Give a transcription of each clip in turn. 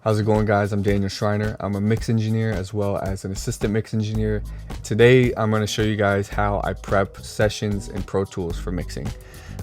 How's it going, guys? I'm Daniel Schreiner. I'm a mix engineer as well as an assistant mix engineer. Today, I'm going to show you guys how I prep sessions in Pro Tools for mixing.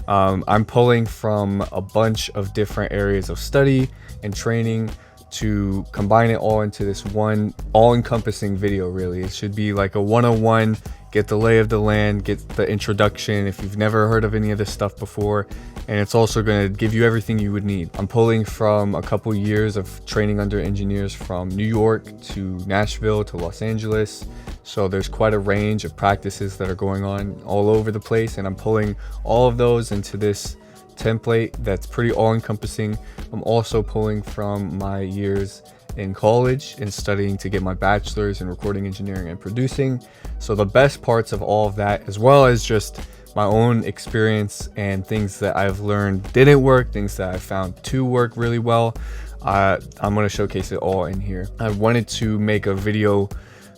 I'm pulling from a bunch of different areas of study and training to combine it all into this one all-encompassing video. Really, it should be like a 101. Get the lay of the land, get the introduction if you've never heard of any of this stuff before, and it's also going to give you everything you would need. I'm pulling from a couple years of training under engineers from New York to Nashville to Los Angeles, so there's quite a range of practices that are going on all over the place, and I'm pulling all of those into this template that's pretty all-encompassing. I'm also pulling from my years in college and studying to get my bachelor's in recording engineering and producing. So the best parts of all of that, as well as just my own experience and things that I've learned didn't work, things that I found to work really well, I'm going to showcase it all in here. I wanted to make a video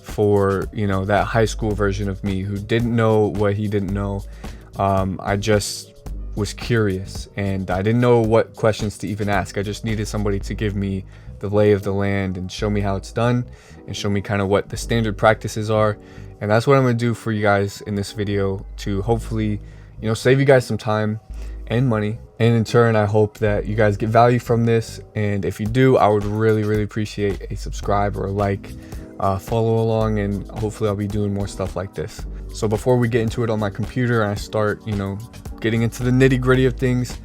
for, that high school version of me who didn't know what he didn't know. I just was curious and I didn't know what questions to even ask. I just needed somebody to give me the lay of the land and show me how it's done and show me kind of what the standard practices are. And that's what I'm going to do for you guys in this video to hopefully, save you guys some time and money. And in turn, I hope that you guys get value from this. And if you do, I would really, really appreciate a subscribe or a like, follow along, and hopefully I'll be doing more stuff like this. So before we get into it on my computer and I start, getting into the nitty gritty of things,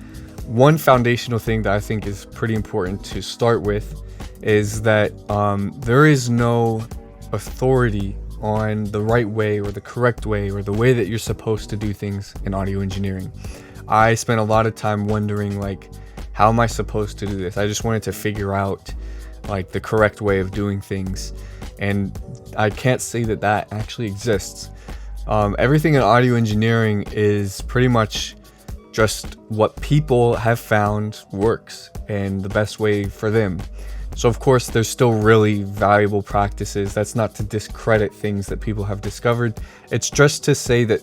one foundational thing that I think is pretty important to start with is that there is no authority on the right way or the correct way or the way that you're supposed to do things in audio engineering. I spent a lot of time wondering, how am I supposed to do this? I just wanted to figure out the correct way of doing things, and I can't say that that actually exists. Everything in audio engineering is pretty much just what people have found works and the best way for them. So of course there's still really valuable practices. That's not to discredit things that people have discovered. It's just to say that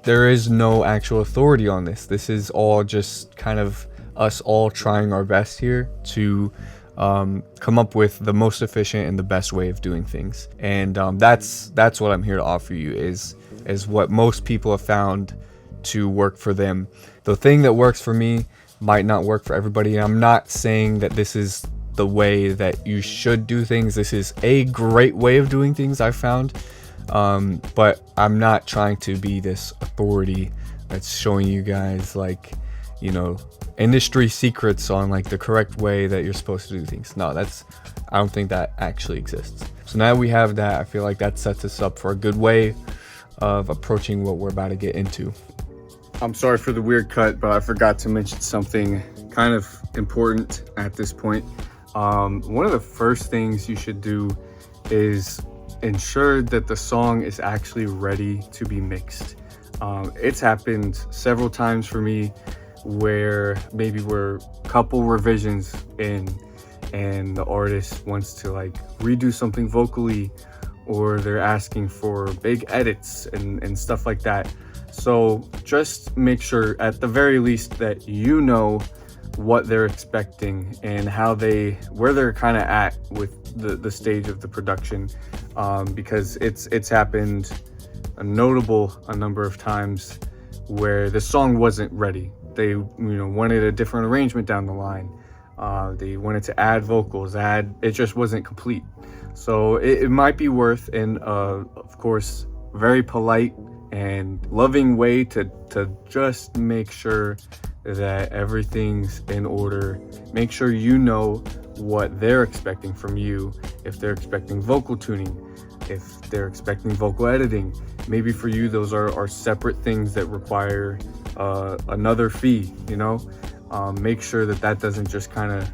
there is no actual authority on this. This is all just kind of us all trying our best here to come up with the most efficient and the best way of doing things. And that's what I'm here to offer you is what most people have found to work for them. The thing that works for me might not work for everybody. I'm not saying that this is the way that you should do things. This is a great way of doing things, I found, but I'm not trying to be this authority that's showing you guys industry secrets on the correct way that you're supposed to do things. No, I don't think that actually exists. So now we have that, I feel like that sets us up for a good way of approaching what we're about to get into. I'm sorry for the weird cut, but I forgot to mention something kind of important at this point. One of the first things you should do is ensure that the song is actually ready to be mixed. It's happened several times for me where maybe we're a couple revisions in and the artist wants to redo something vocally, or they're asking for big edits and stuff like that. So just make sure at the very least that you know what they're expecting and where they're kind of at with the stage of the production, because it's happened a number of times where the song wasn't ready. They wanted a different arrangement down the line. They wanted to add vocals, it just wasn't complete. So it might be worth, and of course very polite and loving way to just make sure that everything's in order. Make sure you know what they're expecting from you. If they're expecting vocal tuning, if they're expecting vocal editing, maybe for you those are separate things that require another fee. Make sure that doesn't just kind of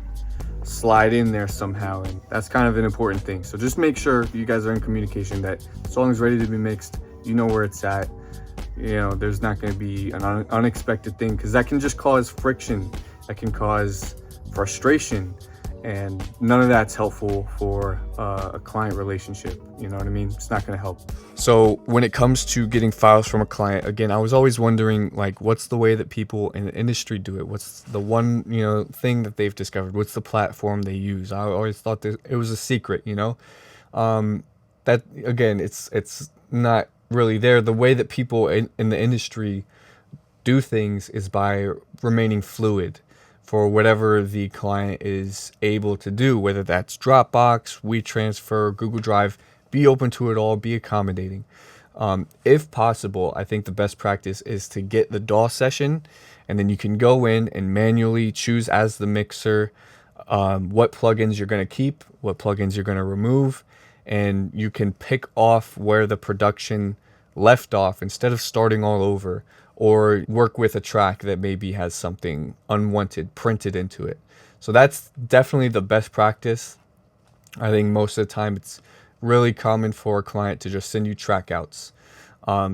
slide in there somehow, and that's kind of an important thing. So just make sure you guys are in communication, that the song is ready to be mixed, you know where it's at. There's not going to be an unexpected thing, because that can just cause friction, that can cause frustration, and none of that's helpful for a client relationship. You know what I mean? It's not going to help. So when it comes to getting files from a client, again, I was always wondering, like, what's the way that people in the industry do it? What's the one, thing that they've discovered? What's the platform they use? I always thought that it was a secret, that again, it's not really there. The way that people in the industry do things is by remaining fluid for whatever the client is able to do, whether that's Dropbox, WeTransfer, Google Drive. Be open to it all, be accommodating. If possible, I think the best practice is to get the DAW session, and then you can go in and manually choose as the mixer what plugins you're going to keep, what plugins you're going to remove, and you can pick off where the production left off instead of starting all over, or work with a track that maybe has something unwanted printed into it. So that's definitely the best practice. I think most of the time it's really common for a client to just send you track outs.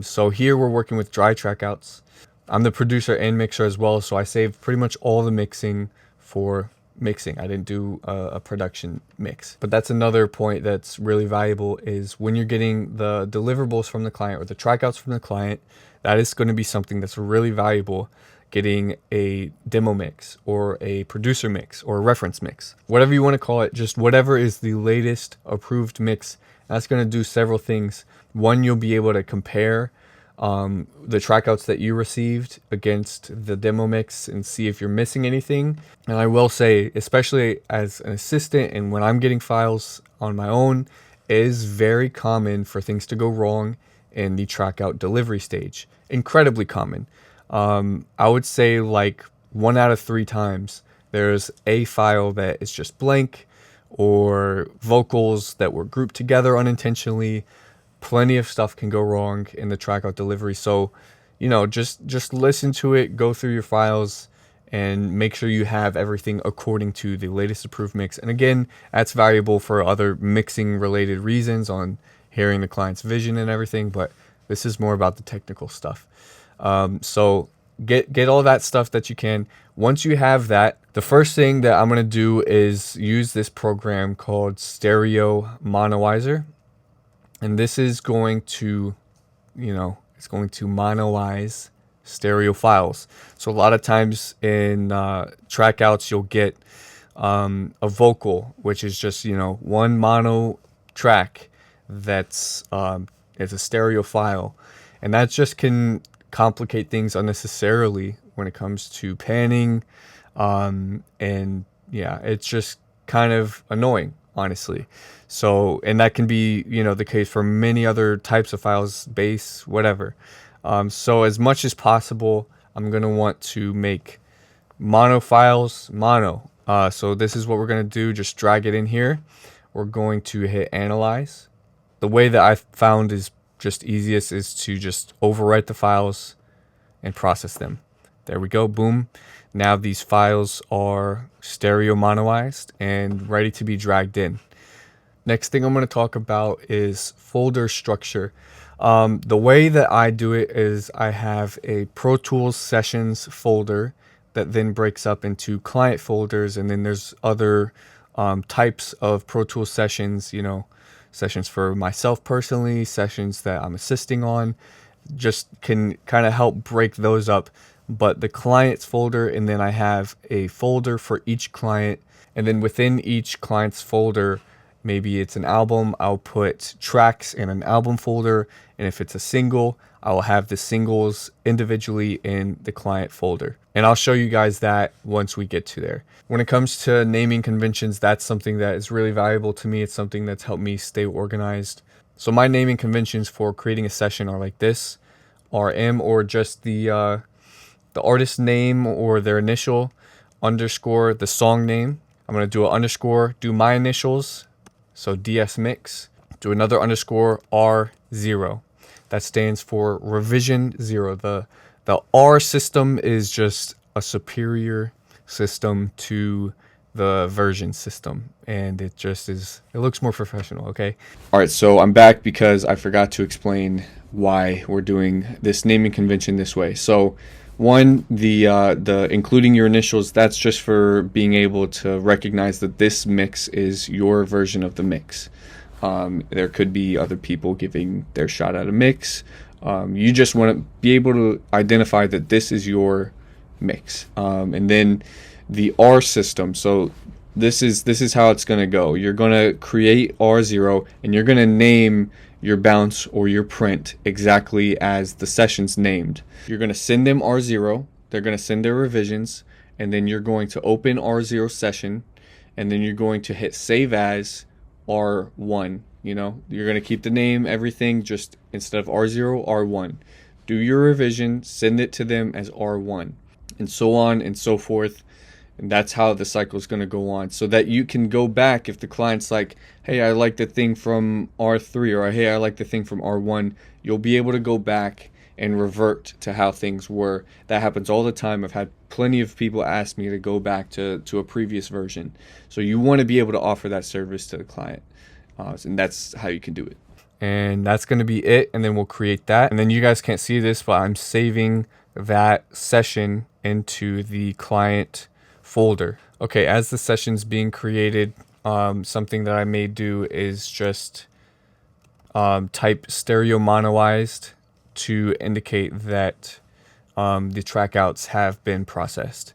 So here we're working with dry track outs. I'm the producer and mixer as well, so I saved pretty much all the mixing for mixing. I didn't do a production mix. But that's another point that's really valuable, is when you're getting the deliverables from the client or the trackouts from the client, that is going to be something that's really valuable. Getting a demo mix or a producer mix or a reference mix, whatever you want to call it, just whatever is the latest approved mix. That's going to do several things. One, you'll be able to compare the trackouts that you received against the demo mix and see if you're missing anything. And I will say, especially as an assistant and when I'm getting files on my own, it is very common for things to go wrong in the trackout delivery stage. Incredibly common. I would say like 1 out of 3 times there's a file that is just blank, or vocals that were grouped together unintentionally. Plenty of stuff can go wrong in the trackout delivery. So, just listen to it, go through your files, and make sure you have everything according to the latest approved mix. And again, that's valuable for other mixing related reasons, on hearing the client's vision and everything, but this is more about the technical stuff. So get all that stuff that you can. Once you have that, the first thing that I'm going to do is use this program called Stereo Monoizer. And this is going to, it's going to monoize stereo files. So a lot of times in trackouts, you'll get a vocal, which is just, one mono track that's it's a stereo file. And that just can complicate things unnecessarily when it comes to panning. And yeah, it's just kind of annoying, honestly. So, and that can be, the case for many other types of files, bass, whatever. So as much as possible, I'm going to want to make mono files mono. So this is what we're going to do. Just drag it in here. We're going to hit analyze. The way that I found is just easiest is to just overwrite the files and process them. There we go. Boom. Now these files are stereo monoized and ready to be dragged in. Next thing I'm going to talk about is folder structure. The way that I do it is I have a Pro Tools Sessions folder that then breaks up into client folders, and then there's other types of Pro Tools sessions, sessions for myself personally, sessions that I'm assisting on, just can kind of help break those up. But the clients folder, and then I have a folder for each client, and then within each client's folder, maybe it's an album, I'll put tracks in an album folder, and if it's a single, I'll have the singles individually in the client folder. And I'll show you guys that once we get to there. When it comes to naming conventions, that's something that is really valuable to me. It's something that's helped me stay organized. So my naming conventions for creating a session are like this: RM, or just the artist name or their initial, underscore the song name. I'm going to do an underscore, do my initials, so DS Mix, do another underscore R0. That stands for revision 0. The R system is just a superior system to the version system, and it looks more professional. Okay. All right. So I'm back because I forgot to explain why we're doing this naming convention this way. So One, the including your initials, that's just for being able to recognize that this mix is your version of the mix. There could be other people giving their shot at a mix. You just want to be able to identify that this is your mix. And then the R system. So this is how it's going to go. You're going to create R0 and you're going to name your bounce or your print exactly as the session's named. You're going to send them R0, they're going to send their revisions, and then you're going to open R0 session, and then you're going to hit save as R1. You know, you're going to keep the name, everything, just instead of R0, R1. Do your revision, send it to them as R1, and so on and so forth. And that's how the cycle is going to go on, so that you can go back if the client's like, hey, I like the thing from R3, or hey, I like the thing from R1. You'll be able to go back and revert to how things were. That happens all the time. I've had plenty of people ask me to go back to a previous version. So you want to be able to offer that service to the client. And that's how you can do it. And that's going to be it. And then we'll create that. And then you guys can't see this, but I'm saving that session into the client folder. Okay, as the session's being created, something that I may do is just type stereo monoized to indicate that the track outs have been processed.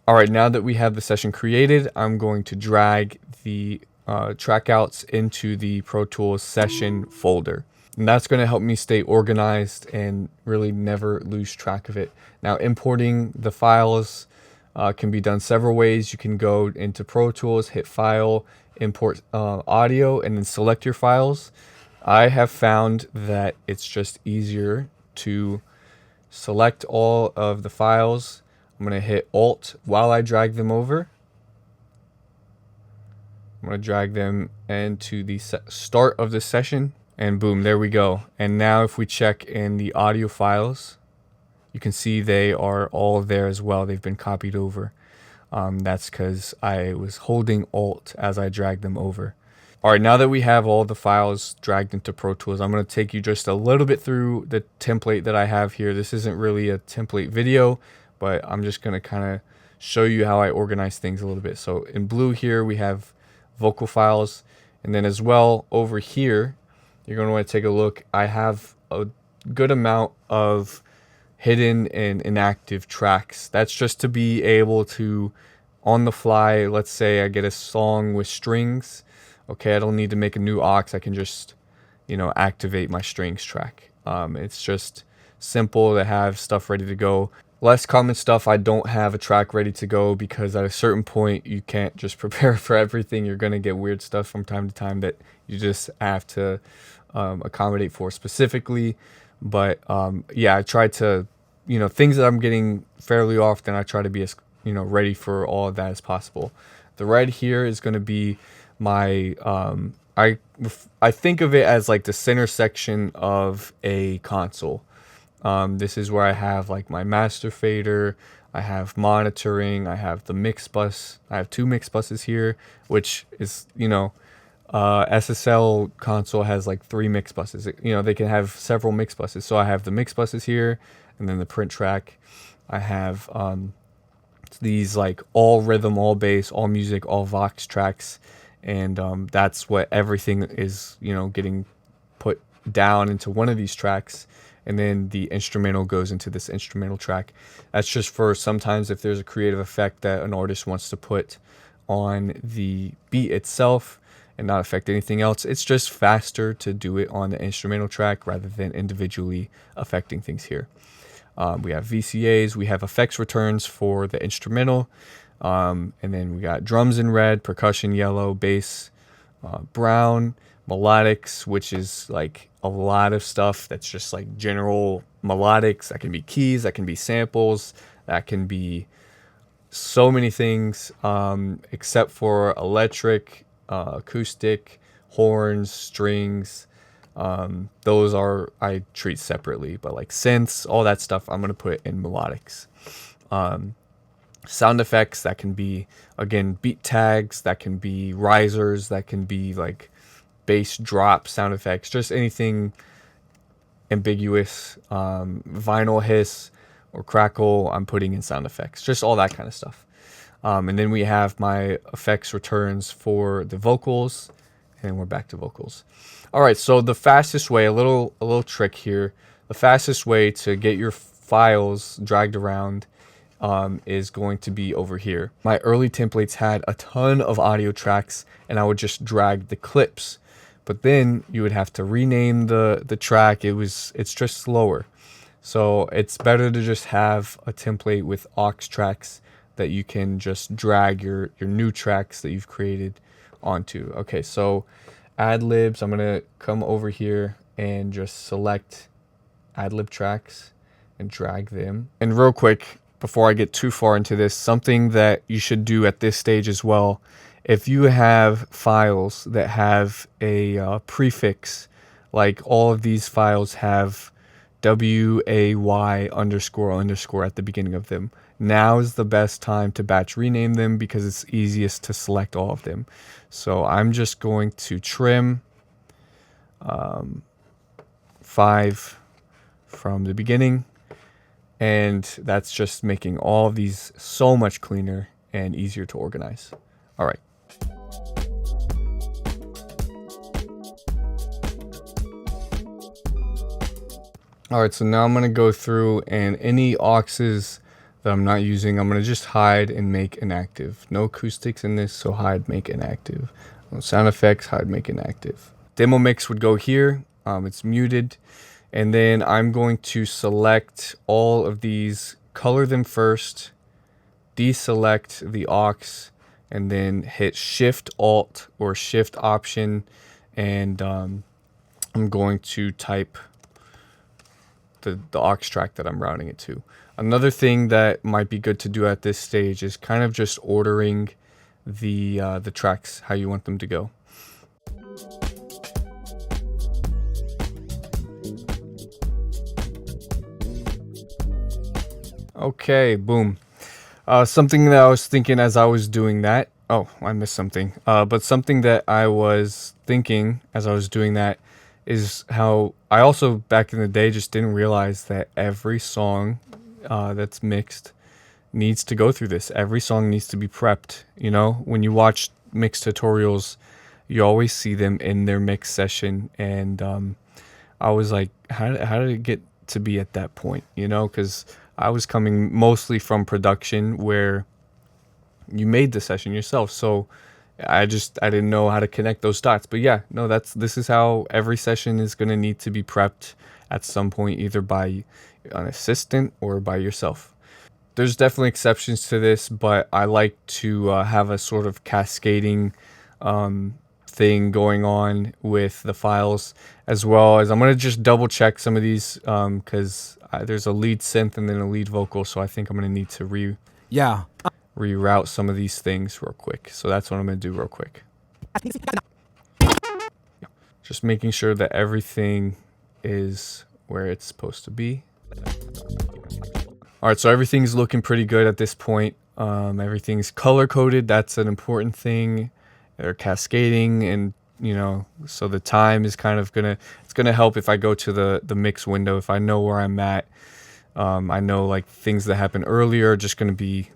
All right, now that we have the session created, I'm going to drag the track outs into the Pro Tools session folder. And that's going to help me stay organized and really never lose track of it. Now, importing the files can be done several ways. You can go into Pro Tools, hit File, Import Audio, and then select your files. I have found that it's just easier to select all of the files. I'm going to hit Alt while I drag them over. I'm going to drag them into the start of the session, and boom, there we go. And now if we check in the audio files, you can see they are all there as well. They've been copied over. That's because I was holding Alt as I dragged them over. All right, now that we have all the files dragged into Pro Tools, I'm going to take you just a little bit through the template that I have here. This isn't really a template video, but I'm just going to kind of show you how I organize things a little bit. So in blue here, we have vocal files. And then as well over here, you're going to want to take a look. I have a good amount of hidden and inactive tracks. That's just to be able to, on the fly, let's say I get a song with strings. Okay, I don't need to make a new aux. I can just, activate my strings track. It's just simple to have stuff ready to go. Less common stuff, I don't have a track ready to go because at a certain point, you can't just prepare for everything. You're going to get weird stuff from time to time that you just have to accommodate for specifically. But yeah, I try to, things that I'm getting fairly often, I try to be as, ready for all of that as possible. The red here is going to be my, I think of it as like the center section of a console. This is where I have like my master fader, I have monitoring, I have the mix bus. I have two mix buses here, which is, SSL console has like 3 mix buses. They can have several mix buses. So I have the mix buses here, and then the print track. I have these like all rhythm, all bass, all music, all Vox tracks, and that's what everything is, getting put down into one of these tracks. And then the instrumental goes into this instrumental track. That's just for sometimes if there's a creative effect that an artist wants to put on the beat itself and not affect anything else. It's just faster to do it on the instrumental track rather than individually affecting things here. We have VCAs, we have effects returns for the instrumental, and then we got drums in red, percussion yellow, bass brown, melodics, which is like a lot of stuff that's just like general melodics. That can be keys, that can be samples, that can be so many things, except for electric, acoustic, horns, strings. Those are, I treat separately, but like synths, all that stuff, I'm going to put in melodics. Sound effects, that can be, again, beat tags, that can be risers, that can be like bass drop sound effects, just anything ambiguous. Vinyl hiss, or crackle, I'm putting in sound effects, just all that kind of stuff. And then we have my effects returns for the vocals, and we're back to vocals. All right, so the fastest way, a little trick here, the fastest way to get your files dragged around is going to be over here. My early templates had a ton of audio tracks, and I would just drag the clips. But then you would have to rename the track. It's just slower. So it's better to just have a template with aux tracks that you can just drag your new tracks that you've created onto. Okay, so ad libs, I'm gonna come over here and just select ad lib tracks and drag them. And real quick, before I get too far into this, something that you should do at this stage as well, if you have files that have a prefix, like all of these files have WAY __ at the beginning of them, now is the best time to batch rename them because it's easiest to select all of them. So I'm just going to trim 5 from the beginning, and that's just making all of these so much cleaner and easier to organize. All right. All right, so now I'm gonna go through, and any auxes that I'm not using, I'm gonna just hide and make inactive. No acoustics in this, so hide, make inactive. No sound effects, hide, make inactive. Demo mix would go here. It's muted. And then I'm going to select all of these, color them first, deselect the aux, and then hit Shift Alt or Shift Option, and I'm going to type the aux track that I'm routing it to. Another thing that might be good to do at this stage is kind of just ordering the tracks how you want them to go. Okay, boom. Something that I was thinking as I was doing that, oh, I missed something. But something that I was thinking as I was doing that is how I also back in the day just didn't realize that every song that's mixed needs to go through this. Every song needs to be prepped. You know, when you watch mix tutorials, you always see them in their mix session, and I was like, how did it get to be at that point? You know, because I was coming mostly from production where you made the session yourself, so I didn't know how to connect those dots. But yeah, no, this is how every session is going to need to be prepped at some point, either by an assistant or by yourself. There's definitely exceptions to this, but I like to have a sort of cascading thing going on with the files, as well as I'm going to just double check some of these because there's a lead synth and then a lead vocal, so I think I'm going to need to reroute some of these things real quick. So that's what I'm going to do real quick. Just making sure that everything is where it's supposed to be. All right, so everything's looking pretty good at this point. Everything's color coded. That's an important thing. They're cascading, and you know, so the time is kind of it's gonna help if I go to the mix window. If I know where I'm at, I know like things that happened earlier are just gonna be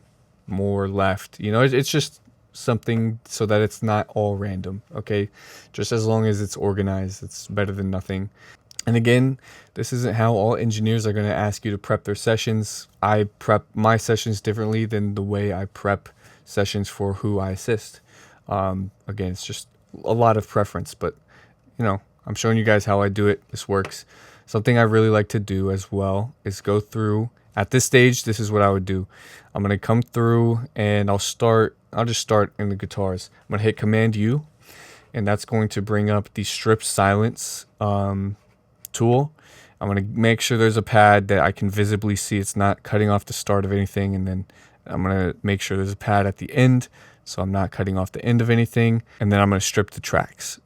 more left. You know, it's just something so that it's not all random. Okay, just as long as it's organized, it's better than nothing. And again, this isn't how all engineers are going to ask you to prep their sessions. I prep my sessions differently than the way I prep sessions for who I assist. Again, it's just a lot of preference, but you know, I'm showing you guys how I do it. This works. Something I really like to do as well is go through. At this stage, this is what I would do. I'm going to come through and I'll just start in the guitars. I'm going to hit Command U, and that's going to bring up the strip silence tool. I'm going to make sure there's a pad that I can visibly see. It's not cutting off the start of anything. And then I'm going to make sure there's a pad at the end, so I'm not cutting off the end of anything. And then I'm going to strip the tracks.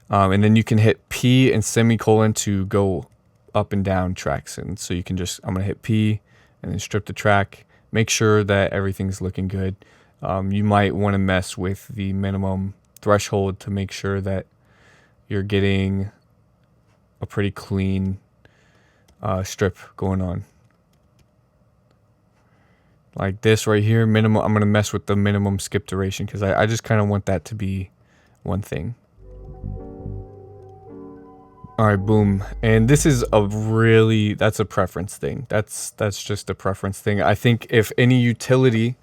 And then you can hit P and semicolon to go up and down tracks. And so you can I'm going to hit P and then strip the track. Make sure that everything's looking good. You might want to mess with the minimum threshold to make sure that you're getting a pretty clean strip going on. like this right here, minimum. I'm gonna mess with the minimum skip duration because I just kind of want that to be one thing. All right, boom. And this is that's a preference thing. That's just a preference thing. I think if any utility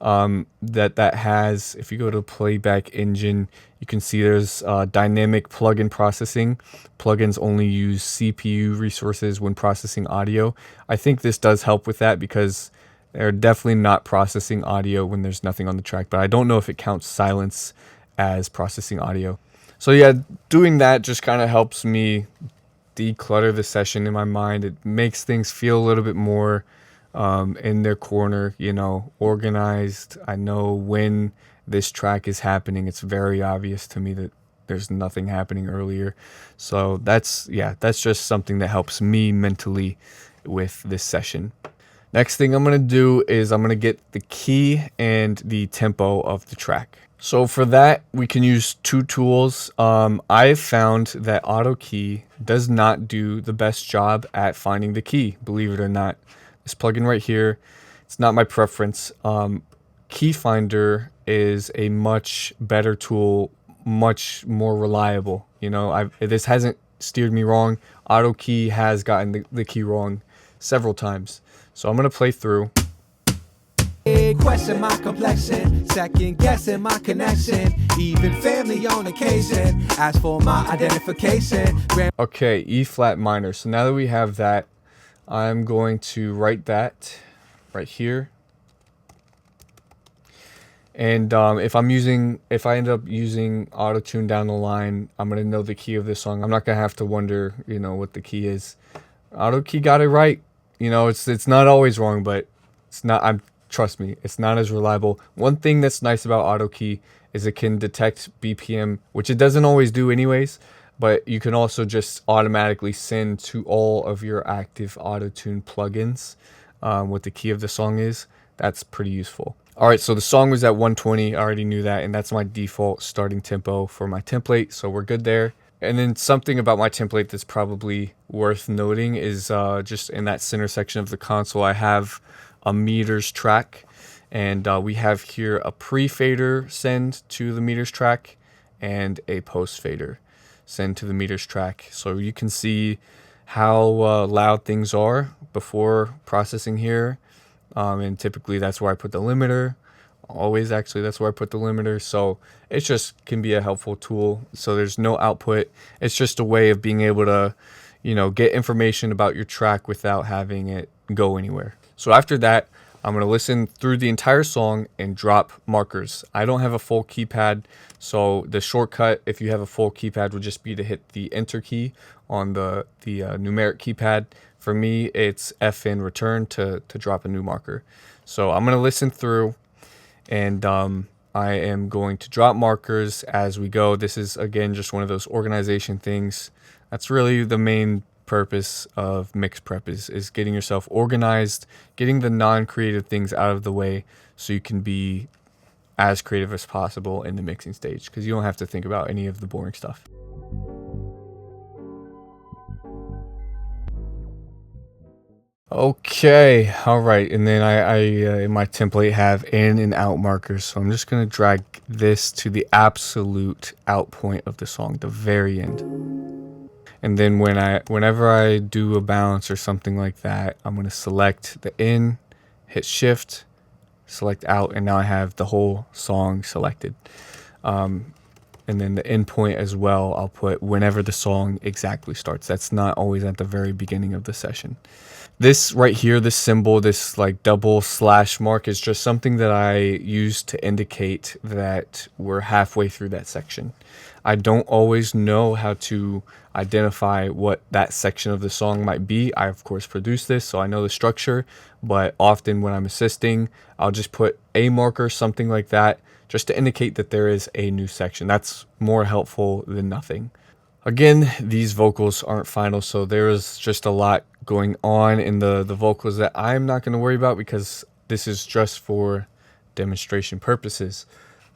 that has, if you go to playback engine, you can see there's dynamic plugin processing. Plugins only use CPU resources when processing audio. I think this does help with that because they're definitely not processing audio when there's nothing on the track, but I don't know if it counts silence as processing audio. So yeah, doing that just kind of helps me declutter the session in my mind. It makes things feel a little bit more in their corner, you know, organized. I know when this track is happening. It's very obvious to me that there's nothing happening earlier. So that's just something that helps me mentally with this session. Next thing I'm going to do is I'm going to get the key and the tempo of the track. So for that, we can use two tools. I've found that Auto Key does not do the best job at finding the key, believe it or not. This plugin right here, it's not my preference. Key Finder is a much better tool, much more reliable. You know, this hasn't steered me wrong. Auto Key has gotten the key wrong several times. So I'm going to play through. Question my complexion, second guessing my connection, even family on occasion, as for my identification. Okay, E flat minor. So now that we have that, I'm going to write that right here. And if I end up using auto-tune down the line, I'm gonna know the key of this song. I'm not gonna have to wonder, you know, what the key is. Auto Key got it right. You know, it's not always wrong, but it's not. Trust me, it's not as reliable. One thing that's nice about Auto Key is it can detect BPM, which it doesn't always do anyways, but you can also just automatically send to all of your active auto-tune plugins what the key of the song is. That's pretty useful. All right, so the song was at 120. I already knew that, and that's my default starting tempo for my template, so we're good there. And then something about my template that's probably worth noting is just in that center section of the console, I have a meters track, and we have here a pre-fader send to the meters track and a post-fader send to the meters track. So you can see how loud things are before processing here, and typically that's where I put the limiter. Always, actually, that's where I put the limiter. So it just can be a helpful tool. So there's no output. It's just a way of being able to, you know, get information about your track without having it go anywhere. So after that, I'm going to listen through the entire song and drop markers. I don't have a full keypad, so the shortcut, if you have a full keypad, would just be to hit the enter key on the numeric keypad. For me, it's FN return to drop a new marker. So I'm going to listen through, and I am going to drop markers as we go. This is, again, just one of those organization things. That's really the main purpose of mix prep is getting yourself organized, getting the non-creative things out of the way so you can be as creative as possible in the mixing stage, because you don't have to think about any of the boring stuff. Okay, all right, and then I in my template have in and out markers, so I'm just gonna drag this to the absolute out point of the song, the very end. And then whenever I do a bounce or something like that, I'm going to select the in, hit shift, select out, and now I have the whole song selected. And then the end point as well, I'll put whenever the song exactly starts. That's not always at the very beginning of the session. This right here, this symbol, this like double slash mark, is just something that I use to indicate that we're halfway through that section. I don't always know how to identify what that section of the song might be. I, of course, produce this, so I know the structure, but often when I'm assisting, I'll just put a marker, something like that, just to indicate that there is a new section. That's more helpful than nothing. Again, these vocals aren't final, so there is just a lot going on in the vocals that I'm not going to worry about because this is just for demonstration purposes.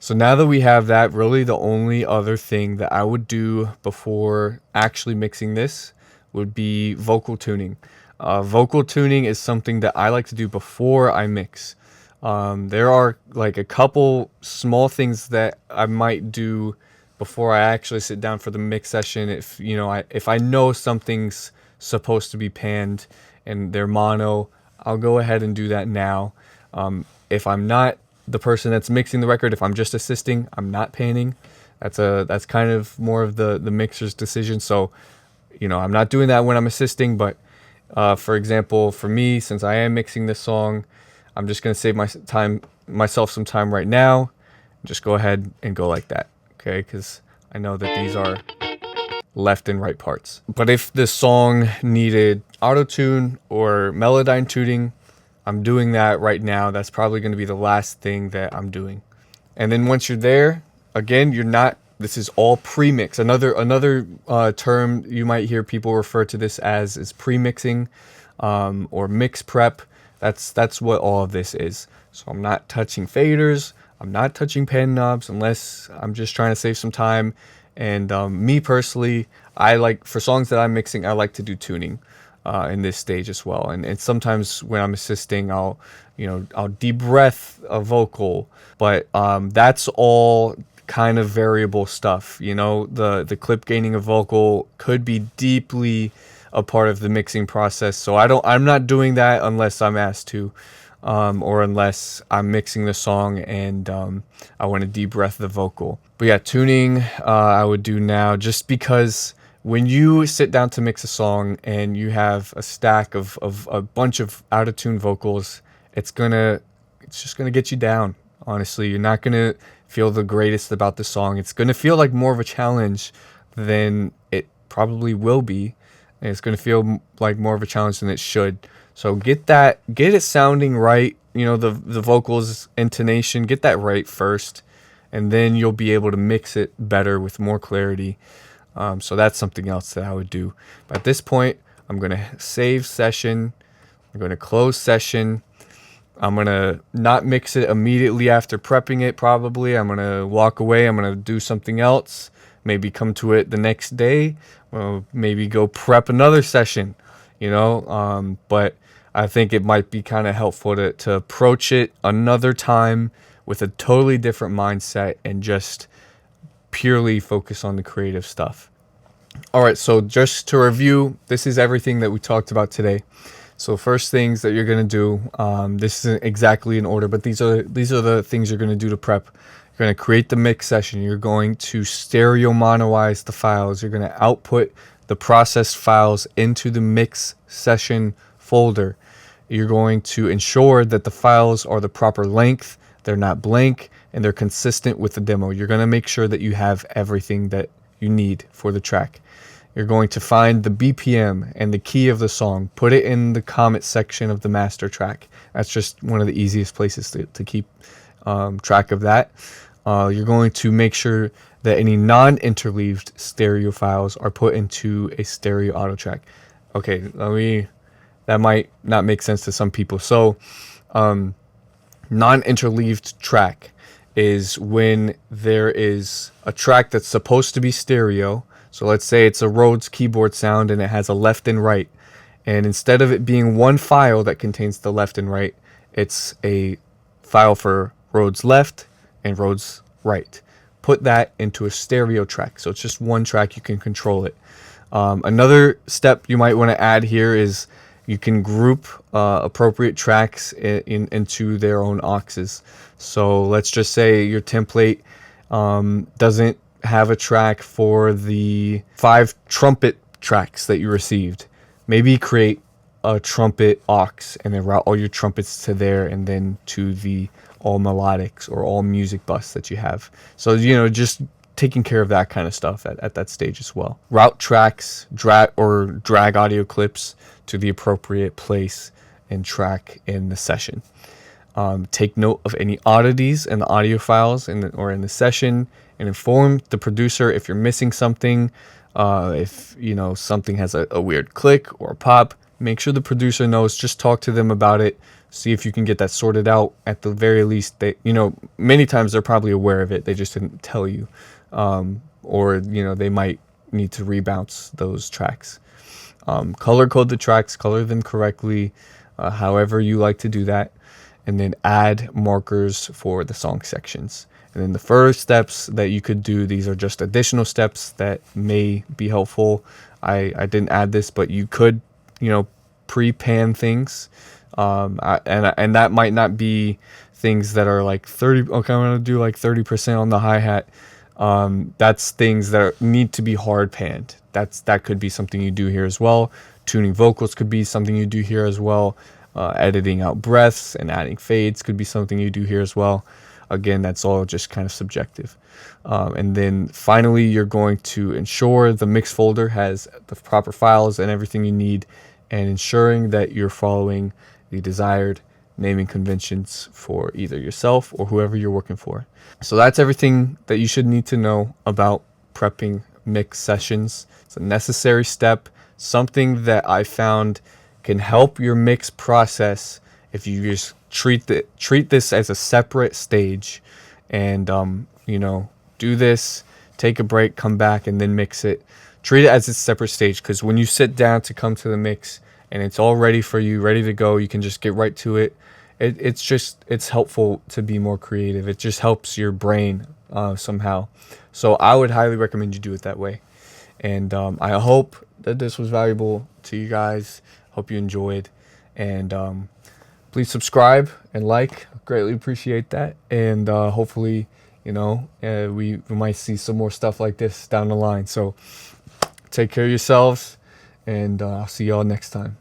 So now that we have that, really the only other thing that I would do before actually mixing this would be vocal tuning. Vocal tuning is something that I like to do before I mix. There are like a couple small things that I might do before I actually sit down for the mix session. If I know something's supposed to be panned and they're mono, I'll go ahead and do that now. If I'm not the person that's mixing the record, if I'm just assisting, I'm not panning. That's kind of more of the mixer's decision. So, I'm not doing that when I'm assisting. But for example, for me, since I am mixing this song, I'm just gonna save myself some time right now. Just go ahead and go like that, okay? Because I know that these are left and right parts. But if this song needed auto tune or melodyne tuning, I'm doing that right now. That's probably going to be the last thing that I'm doing. And then once you're there, again, you're not. This is all pre-mix. Another term you might hear people refer to this as is pre-mixing, or mix prep. That's what all of this is. So I'm not touching faders. I'm not touching pan knobs unless I'm just trying to save some time. And me personally, for songs that I'm mixing, I like to do tuning in this stage as well. And sometimes when I'm assisting, I'll de-breath a vocal, but that's all kind of variable stuff. The clip gaining a vocal could be deeply a part of the mixing process. So I'm not doing that unless I'm asked to, or unless I'm mixing the song and I want to de-breath the vocal. But yeah, tuning I would do now, just because when you sit down to mix a song and you have a stack of a bunch of out of tune vocals, it's just gonna get you down. Honestly, you're not gonna feel the greatest about the song. It's gonna feel like more of a challenge than it probably will be, and it's gonna feel like more of a challenge than it should. So get it sounding right. The vocals intonation, get that right first, and then you'll be able to mix it better with more clarity. So that's something else that I would do. But at this point, I'm going to save session. I'm going to close session. I'm going to not mix it immediately after prepping it, probably. I'm going to walk away. I'm going to do something else. Maybe come to it the next day. Maybe go prep another session, But I think it might be kind of helpful to approach it another time with a totally different mindset and just purely focus on the creative stuff. All right, so just to review, this is everything that we talked about today. So first things that you're going to do, this isn't exactly in order, but these are the things you're going to do to prep. You're going to create the mix session. You're going to stereo monoize the files. You're going to output the processed files into the mix session folder. You're going to ensure that the files are the proper length, they're not blank, and they're consistent with the demo. You're going to make sure that you have everything that you need for the track. You're going to find the BPM and the key of the song, put it in the comment section of the master track. That's just one of the easiest places to keep track of that. You're going to make sure that any non-interleaved stereo files are put into a stereo auto track. Okay, that might not make sense to some people. So, non-interleaved track is when there is a track that's supposed to be stereo. So let's say it's a Rhodes keyboard sound and it has a left and right. And instead of it being one file that contains the left and right, it's a file for Rhodes left and Rhodes right. Put that into a stereo track. So it's just one track, you can control it. Another step you might want to add here is you can group appropriate tracks into their own auxes. So let's just say your template doesn't have a track for the 5 trumpet tracks that you received. Maybe create a trumpet aux and then route all your trumpets to there and then to the all melodics or all music bus that you have. So, just taking care of that kind of stuff at that stage as well. Route tracks, drag audio clips to the appropriate place and track in the session. Take note of any oddities in the audio files in the session, and inform the producer if you're missing something. If something has a weird click or a pop, make sure the producer knows. Just talk to them about it. See if you can get that sorted out. At the very least, many times they're probably aware of it. They just didn't tell you, or they might need to rebounce those tracks. Color code the tracks, color them correctly, however you like to do that. and then add markers for the song sections. And then the first steps that you could do, these are just additional steps that may be helpful. I didn't add this, but you could, pre-pan things. And that might not be things that are like 30. Okay, I'm gonna do like 30% on the hi-hat. That's things that need to be hard panned. That could be something you do here as well. Tuning vocals could be something you do here as well. Editing out breaths and adding fades could be something you do here as well. Again, that's all just kind of subjective. And then finally, you're going to ensure the mix folder has the proper files and everything you need, and ensuring that you're following the desired naming conventions for either yourself or whoever you're working for. So that's everything that you should need to know about prepping mix sessions. It's a necessary step, something that I found can help your mix process if you just treat this as a separate stage, and do this, take a break, come back, and then mix it. Treat it as a separate stage, because when you sit down to come to the mix and it's all ready for you, ready to go, you can just get right to it. It's helpful to be more creative. It just helps your brain somehow. So I would highly recommend you do it that way. And I hope that this was valuable to you guys. Hope you enjoyed. And please subscribe and like. Greatly appreciate that. And hopefully, we might see some more stuff like this down the line. So take care of yourselves, and I'll see y'all next time.